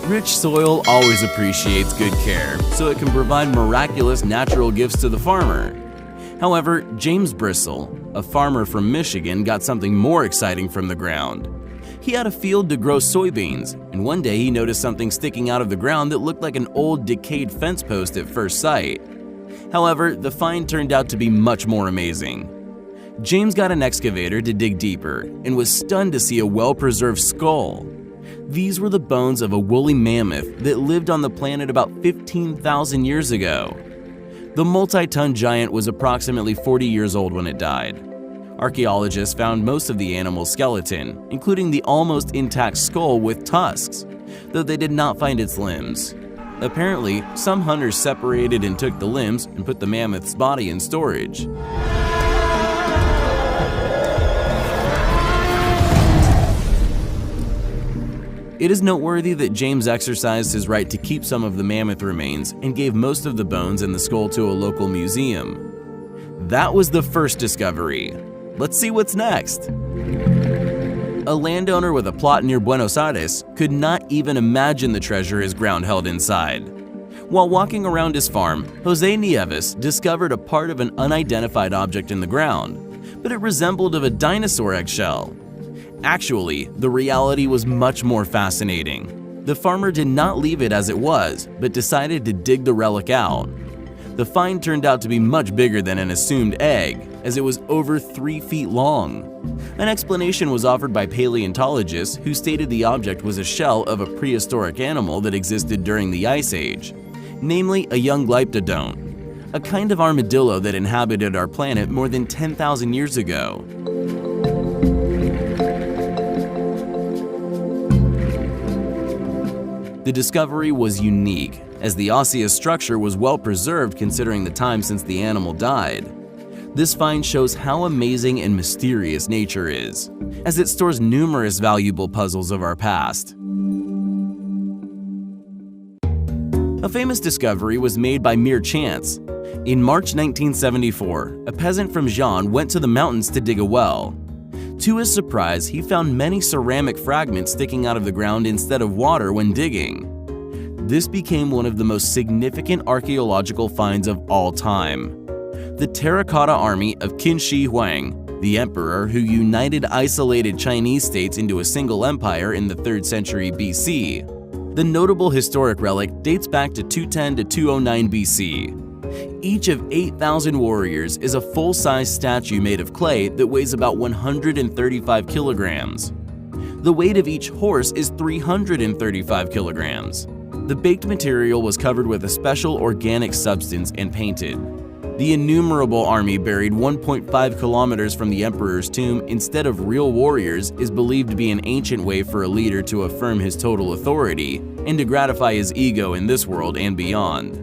Rich soil always appreciates good care, so it can provide miraculous natural gifts to the farmer. However, James Bristol, a farmer from Michigan, got something more exciting from the ground. He had a field to grow soybeans, and one day he noticed something sticking out of the ground that looked like an old, decayed fence post at first sight. However, the find turned out to be much more amazing. James got an excavator to dig deeper and was stunned to see a well-preserved skull. These were the bones of a woolly mammoth that lived on the planet about 15,000 years ago. The multi-ton giant was approximately 40 years old when it died. Archaeologists found most of the animal's skeleton, including the almost intact skull with tusks, though they did not find its limbs. Apparently, some hunters separated and took the limbs and put the mammoth's body in storage. It is noteworthy that James exercised his right to keep some of the mammoth remains and gave most of the bones and the skull to a local museum. That was the first discovery. Let's see what's next. A landowner with a plot near Buenos Aires could not even imagine the treasure his ground held inside. While walking around his farm, Jose Nieves discovered a part of an unidentified object in the ground, but it resembled of a dinosaur eggshell. Actually, the reality was much more fascinating. The farmer did not leave it as it was, but decided to dig the relic out. The find turned out to be much bigger than an assumed egg, as it was over 3 feet long. An explanation was offered by paleontologists who stated the object was a shell of a prehistoric animal that existed during the Ice Age, namely a young glyptodon, a kind of armadillo that inhabited our planet more than 10,000 years ago. The discovery was unique, as the osseous structure was well preserved considering the time since the animal died. This find shows how amazing and mysterious nature is, as it stores numerous valuable puzzles of our past. A famous discovery was made by mere chance. In March 1974, a peasant from Jean went to the mountains to dig a well. To his surprise, he found many ceramic fragments sticking out of the ground instead of water when digging. This became one of the most significant archaeological finds of all time. The terracotta army of Qin Shi Huang, the emperor who united isolated Chinese states into a single empire in the 3rd century BC. The notable historic relic dates back to 210 to 209 BC. Each of 8,000 warriors is a full-size statue made of clay that weighs about 135 kilograms. The weight of each horse is 335 kilograms. The baked material was covered with a special organic substance and painted. The innumerable army buried 1.5 kilometers from the emperor's tomb instead of real warriors is believed to be an ancient way for a leader to affirm his total authority and to gratify his ego in this world and beyond.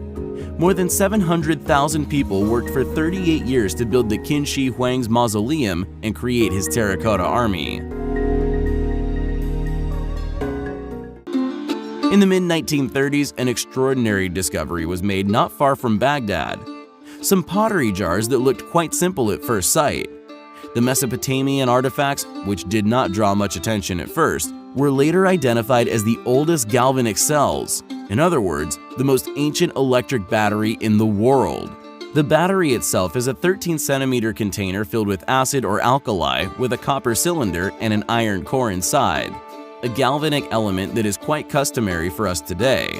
More than 700,000 people worked for 38 years to build the Qin Shi Huang's mausoleum and create his terracotta army. In the mid-1930s, an extraordinary discovery was made not far from Baghdad. Some pottery jars that looked quite simple at first sight. The Mesopotamian artifacts, which did not draw much attention at first, were later identified as the oldest galvanic cells. In other words, the most ancient electric battery in the world. The battery itself is a 13-centimeter container filled with acid or alkali with a copper cylinder and an iron core inside, a galvanic element that is quite customary for us today.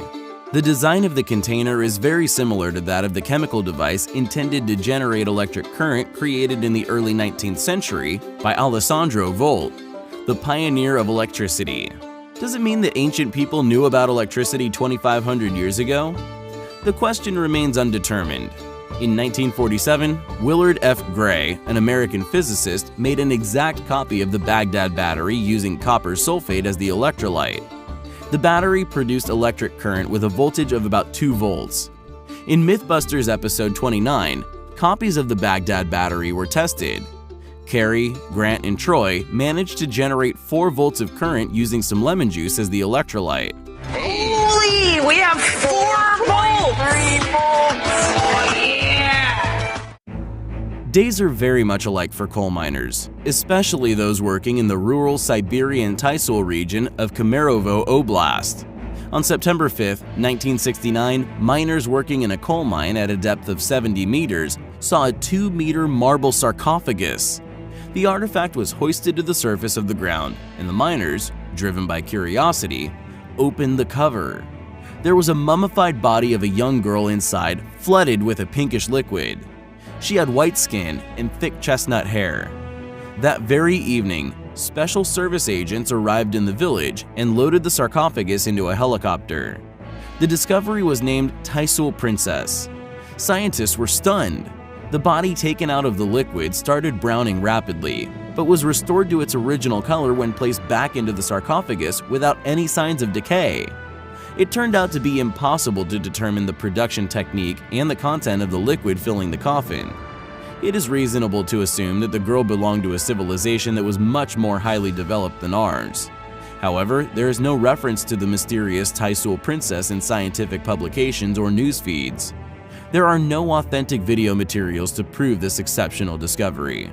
The design of the container is very similar to that of the chemical device intended to generate electric current created in the early 19th century by Alessandro Volta, the pioneer of electricity. Does it mean that ancient people knew about electricity 2,500 years ago? The question remains undetermined. In 1947, Willard F. Gray, an American physicist, made an exact copy of the Baghdad battery using copper sulfate as the electrolyte. The battery produced electric current with a voltage of about 2 volts. In Mythbusters episode 29, copies of the Baghdad battery were tested. Carey, Grant, and Troy managed to generate 4 volts of current using some lemon juice as the electrolyte. Holy! We have 4 volts! 3 volts! Oh, yeah! Days are very much alike for coal miners, especially those working in the rural Siberian Tysul region of Kemerovo Oblast. On September 5, 1969, miners working in a coal mine at a depth of 70 meters saw a 2-meter marble sarcophagus. The artifact was hoisted to the surface of the ground, and the miners, driven by curiosity, opened the cover. There was a mummified body of a young girl inside, flooded with a pinkish liquid. She had white skin and thick chestnut hair. That very evening, special service agents arrived in the village and loaded the sarcophagus into a helicopter. The discovery was named Taisul Princess. Scientists were stunned. The body taken out of the liquid started browning rapidly, but was restored to its original color when placed back into the sarcophagus without any signs of decay. It turned out to be impossible to determine the production technique and the content of the liquid filling the coffin. It is reasonable to assume that the girl belonged to a civilization that was much more highly developed than ours. However, there is no reference to the mysterious Taisul Princess in scientific publications or news feeds. There are no authentic video materials to prove this exceptional discovery.